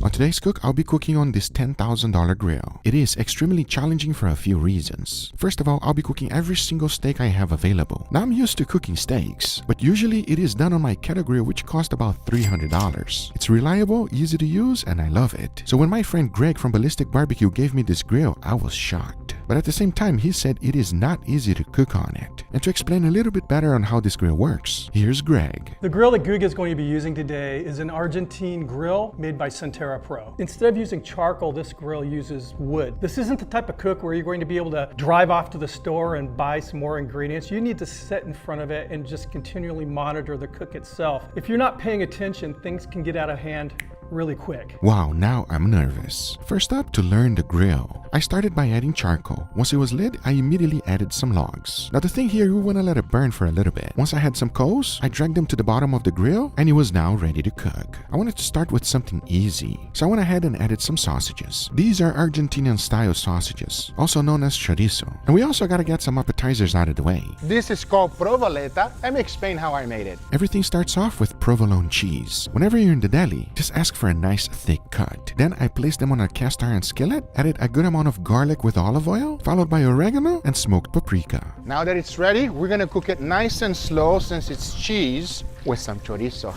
On today's cook, I'll be cooking on this $10,000 grill. It is extremely challenging for a few reasons. First of all, I'll be cooking every single steak I have available. Now I'm used to cooking steaks, but usually it is done on my kettle grill, which cost about $300. It's reliable, easy to use, and I love it. So when my friend Greg from Ballistic Barbecue gave me this grill, I was shocked. But at the same time, he said it is not easy to cook on it. And to explain a little bit better on how this grill works, here's Greg. The grill that Greg is going to be using today is an Argentine grill made by Centera Pro. Instead of using charcoal, this grill uses wood. This isn't the type of cook where you're going to be able to drive off to the store and buy some more ingredients. You need to sit in front of it and just continually monitor the cook itself. If you're not paying attention, things can get out of hand really quick. Wow, now I'm nervous. First up, to learn the grill, I started by adding charcoal. Once it was lit, I immediately added some logs. Now the thing here, we want to let it burn for a little bit. Once I had some coals, I dragged them to the bottom of the grill and it was now ready to cook. I wanted to start with something easy, so I went ahead and added some sausages. These are Argentinian style sausages, also known as chorizo. And we also got to get some appetizers out of the way. This is called provoleta. Let me explain how I made it. Everything starts off with provolone cheese. Whenever you're in the deli, just ask for a nice thick cut. Then I placed them on a cast iron skillet, added a good amount of garlic with olive oil, followed by oregano and smoked paprika. Now that it's ready, we're gonna cook it nice and slow since it's cheese with some chorizo.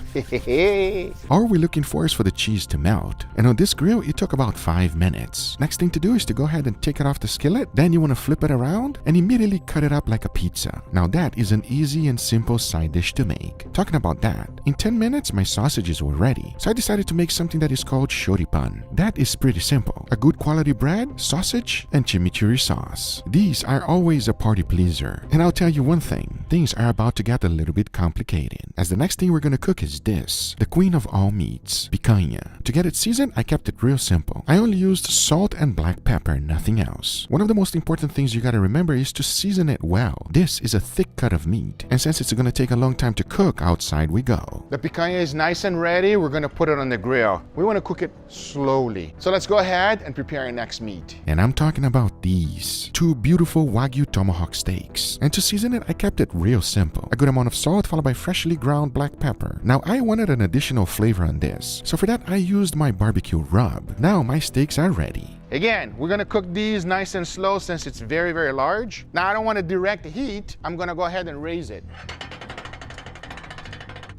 All we're looking for is for the cheese to melt. And on this grill, it took about 5 minutes. Next thing to do is to go ahead and take it off the skillet. Then you want to flip it around and immediately cut it up like a pizza. Now that is an easy and simple side dish to make. Talking about that, in 10 minutes, my sausages were ready. So I decided to make something that is called choripan. That is pretty simple. A good quality bread, sausage, and chimichurri sauce. These are always a party pleaser. And I'll tell you one thing, things are about to get a little bit complicated, as the next thing we're gonna cook is this, the queen of all meats, picanha. To get it seasoned, I kept it real simple. I only used salt and black pepper, nothing else. One of the most important things you gotta remember is to season it well. This is a thick cut of meat, and since it's gonna take a long time to cook, outside we go. The picanha is nice and ready. We're gonna put it on the grill. We wanna cook it slowly. So let's go ahead and prepare our next meat. And I'm talking about these, 2 beautiful Wagyu tomahawk steaks. And to season it, I kept it real simple. A good amount of salt followed by freshly ground black pepper. Now I wanted an additional flavor on this, so for that I used my barbecue rub. Now my steaks are ready. Again, we're gonna cook these nice and slow since it's very, very large. Now I don't want to direct heat. I'm gonna go ahead and raise it.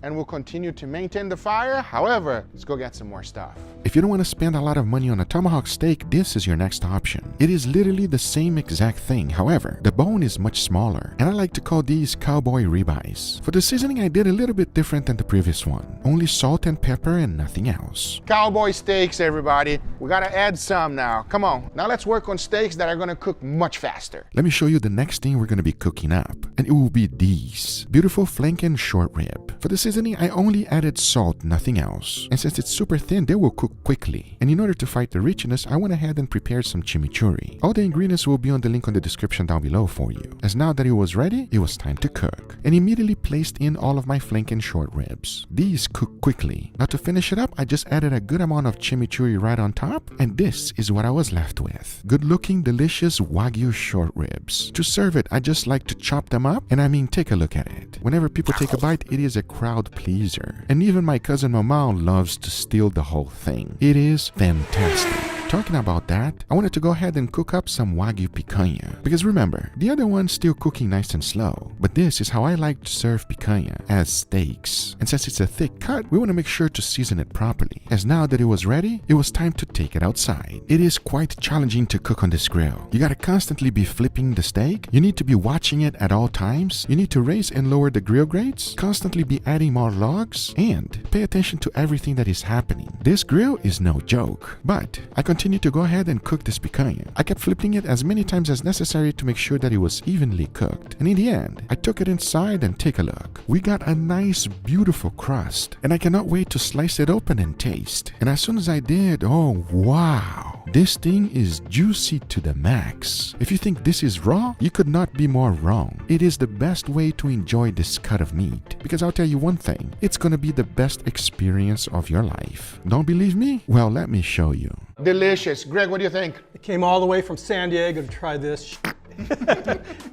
And we'll continue to maintain the fire. However, let's go get some more stuff. If you don't want to spend a lot of money on a tomahawk steak, this is your next option. It is literally the same exact thing. However, the bone is much smaller, and I like to call these cowboy ribeyes. For the seasoning, I did a little bit different than the previous one. Only salt and pepper and nothing else. Cowboy steaks, everybody. We gotta add some now. Come on. Now let's work on steaks that are gonna cook much faster. Let me show you the next thing we're gonna be cooking up, and it will be these beautiful flanken short rib. For the seasoning, I only added salt, nothing else. And since it's super thin, they will cook quickly. And in order to fight the richness, I went ahead and prepared some chimichurri. All the ingredients will be on the link on the description down below for you. As now that it was ready, it was time to cook. And immediately placed in all of my flanken short ribs. These cook quickly. Now to finish it up, I just added a good amount of chimichurri right on top, and this is what I was left with. Good looking, delicious Wagyu short ribs. To serve it, I just like to chop them up, and I mean, take a look at it. Whenever people take a bite, it is a crowd pleaser. And even my cousin Mama loves to steal the whole thing. It is fantastic. Talking about that, I wanted to go ahead and cook up some Wagyu picanha. Because remember, the other one's still cooking nice and slow. But this is how I like to serve picanha, as steaks. And since it's a thick cut, we want to make sure to season it properly. As now that it was ready, it was time to take it outside. It is quite challenging to cook on this grill. You gotta constantly be flipping the steak. You need to be watching it at all times. You need to raise and lower the grill grates, constantly be adding more logs, and pay attention to everything that is happening. This grill is no joke. But I continue to go ahead and cook this picanha. I kept flipping it as many times as necessary to make sure that it was evenly cooked. And in the end, I took it inside and take a look. We got a nice, beautiful crust, and I cannot wait to slice it open and taste. And as soon as I did, oh wow, this thing is juicy to the max. If you think this is raw, you could not be more wrong. It is the best way to enjoy this cut of meat, because I'll tell you one thing, it's gonna be the best experience of your life. Don't believe me? Well, let me show you. Delicious. Greg, what do you think? I came all the way from San Diego to try this.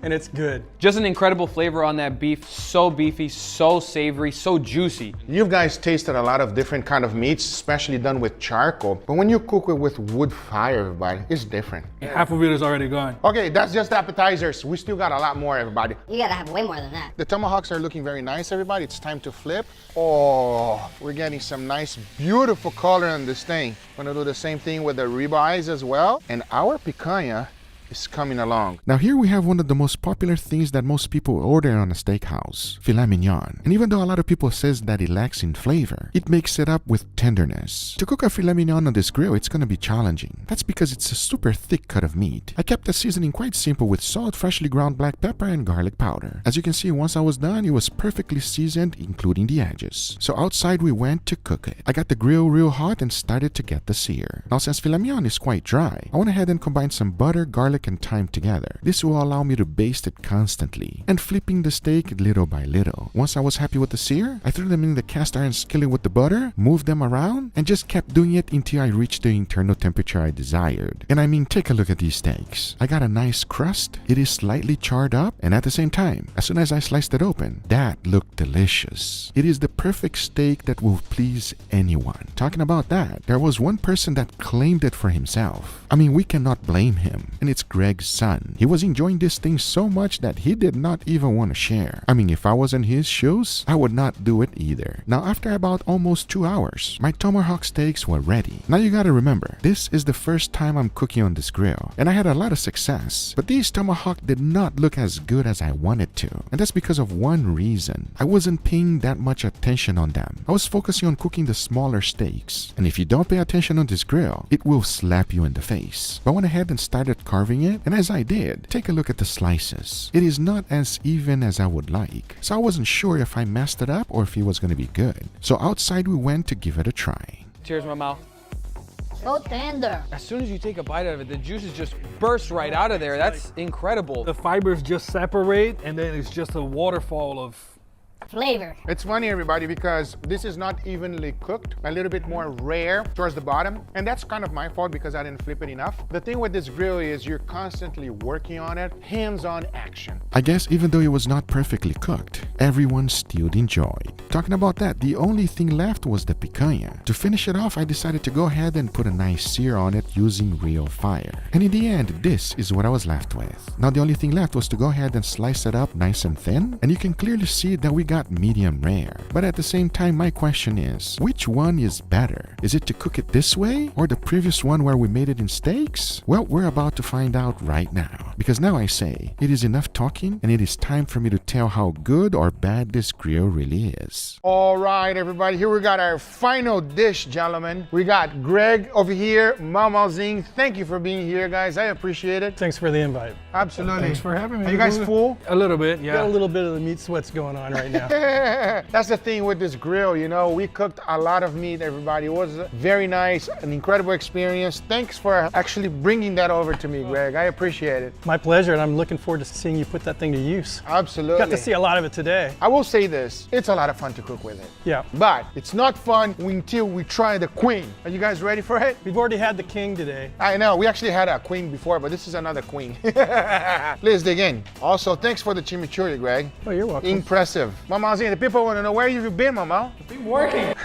and it's good. Just an incredible flavor on that beef. So beefy, so savory, so juicy. You guys tasted a lot of different kind of meats, especially done with charcoal. But when you cook it with wood fire, everybody, it's different. Half of it is already gone. Okay, that's just appetizers. We still got a lot more, everybody. You gotta have way more than that. The tomahawks are looking very nice, everybody. It's time to flip. Oh, we're getting some nice, beautiful color on this thing. Gonna do the same thing with the ribeyes as well. And our picanha is coming along. Now here we have one of the most popular things that most people order on a steakhouse, filet mignon. And even though a lot of people says that it lacks in flavor, it makes it up with tenderness. To cook a filet mignon on this grill, it's gonna be challenging. That's because it's a super thick cut of meat. I kept the seasoning quite simple with salt, freshly ground black pepper, and garlic powder. As you can see, once I was done, it was perfectly seasoned, including the edges. So outside we went to cook it. I got the grill real hot and started to get the sear. Now since filet mignon is quite dry, I went ahead and combined some butter, garlic, and thyme together. This will allow me to baste it constantly and flipping the steak little by little. Once I was happy with the sear, I threw them in the cast iron skillet with the butter, moved them around, and just kept doing it until I reached the internal temperature I desired. And I mean, take a look at these steaks. I got a nice crust, it is slightly charred up, and at the same time, as soon as I sliced it open, that looked delicious. It is the perfect steak that will please anyone. Talking about that, there was one person that claimed it for himself. I mean, we cannot blame him, and it's Greg's son. He was enjoying this thing so much that he did not even want to share. I mean, if I was in his shoes, I would not do it either. Now, after about almost 2 hours, my tomahawk steaks were ready. Now you gotta remember, this is the first time I'm cooking on this grill, and I had a lot of success, but these tomahawk did not look as good as I wanted to, and that's because of one reason. I wasn't paying that much attention on them. I was focusing on cooking the smaller steaks, and if you don't pay attention on this grill, it will slap you in the face. I went ahead and started carving it, and as I did, take a look at the slices. It is not as even as I would like, so I wasn't sure if I messed it up or if it was going to be good. So outside we went to give it a try. Cheers, my mouth. So tender. As soon as you take a bite out of it, the juices just burst right out of there. That's incredible. The fibers just separate, and then it's just a waterfall of Flavor. It's funny, everybody, because this is not evenly cooked, a little bit more rare towards the bottom, and that's kind of my fault because I didn't flip it enough. The thing with this grill is you're constantly working on it, hands-on action. I guess even though it was not perfectly cooked, everyone still enjoyed. Talking about that, the only thing left was the picanha. To finish it off, I decided to go ahead and put a nice sear on it using real fire. And in the end, this is what I was left with. Now the only thing left was to go ahead and slice it up nice and thin, and you can clearly see that we got medium rare. But at the same time, my question is, which one is better? Is it to cook it this way or the previous one where we made it in steaks? Well, we're about to find out right now. Because now I say, it is enough talking and it is time for me to tell how good or bad this grill really is. All right, everybody, here we got our final dish, gentlemen. We got Greg over here, Mama Zing. Thank you for being here, guys. I appreciate it. Thanks for the invite. Absolutely. Thanks for having me. Are you guys full? A little bit, yeah. Got a little bit of the meat sweats going on right now. That's the thing with this grill, you know, we cooked a lot of meat, everybody. It was very nice, an incredible experience. Thanks for actually bringing that over to me, Greg. I appreciate it. My pleasure, and I'm looking forward to seeing you put that thing to use. Absolutely. Got to see a lot of it today. I will say this, it's a lot of fun to cook with it. Yeah. But it's not fun until we try the queen. Are you guys ready for it? We've already had the king today. I know, we actually had a queen before, but this is another queen. Let's dig in. Also, thanks for the chimichurri, Greg. Oh, you're welcome. Impressive. Mama Zing, the people want to know where you've been, Mama. I've been working.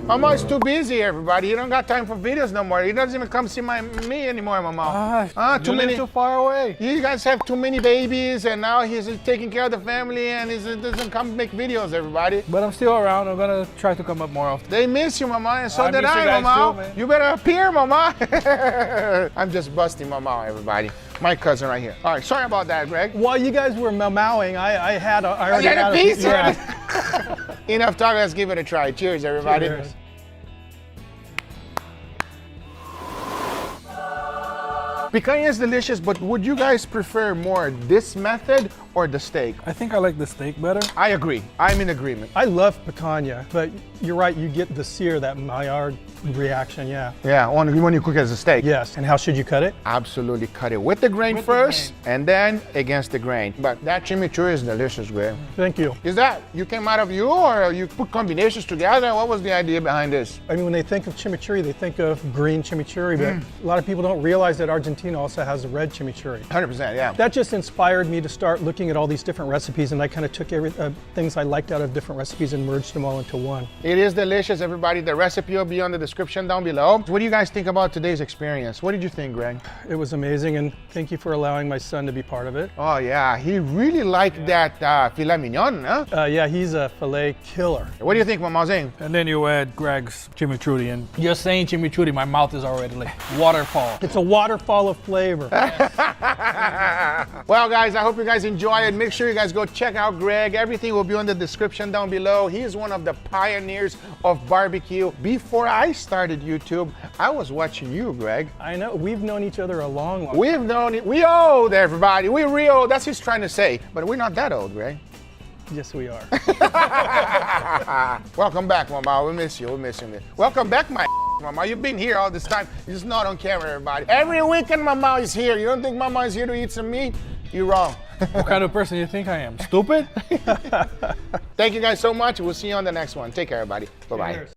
Mama's too busy, everybody. You don't got time for videos no more. He doesn't even come see me anymore, Mama. Too many. Too far away. You guys have too many babies, and now he's taking care of the family, and he doesn't come make videos, everybody. But I'm still around. I'm gonna try to come up more often. They miss you, Mama, and so I did miss you I, guys Mama. too, man. You better appear, Mama. I'm just busting Mama, everybody. My cousin right here. All right, sorry about that, Greg. While you guys were mowing, I already You had a piece? Yeah. Enough talk, let's give it a try. Cheers, everybody. Cheers. Picanha is delicious, but would you guys prefer more this method or the steak? I think I like the steak better. I agree. I'm in agreement. I love picanha, but you're right, you get the sear, that Maillard reaction, yeah. Yeah, when you cook it as a steak. Yes, and how should you cut it? Absolutely cut it with the grain first and then against the grain. But that chimichurri is delicious, Greg. Thank you. Is that, you came out of you or you put combinations together? What was the idea behind this? I mean, when they think of chimichurri, they think of green chimichurri, but a lot of people don't realize that Argentina Argentina also has a red chimichurri. 100%, yeah. That just inspired me to start looking at all these different recipes, and I kind of took things I liked out of different recipes and merged them all into one. It is delicious, everybody. The recipe will be on the description down below. What do you guys think about today's experience? What did you think, Greg? It was amazing, and thank you for allowing my son to be part of it. Oh yeah, he really liked that filet mignon, huh? Yeah, he's a filet killer. What do you think, Mama Zing? And then you add Greg's chimichurri, and just saying chimichurri, my mouth is already like waterfall. It's a waterfall of flavor. Well, guys, I hope you guys enjoy it. Make sure you guys go check out Greg. Everything will be on the description down below. He is one of the pioneers of barbecue. Before I started YouTube, I was watching you, Greg. I know, we've known each other a long, long We've known it. We old, everybody. We're real. That's what he's trying to say. But we're not that old, Greg. Yes, we are. Welcome back, Mama. We miss you. We miss you. Welcome back, my Mama. You've been here all this time. You're just not on camera, everybody. Every weekend, Mama is here. You don't think Mama is here to eat some meat? You're wrong. What kind of person do you think I am? Stupid? Thank you guys so much. We'll see you on the next one. Take care, everybody. Bye-bye. Cheers.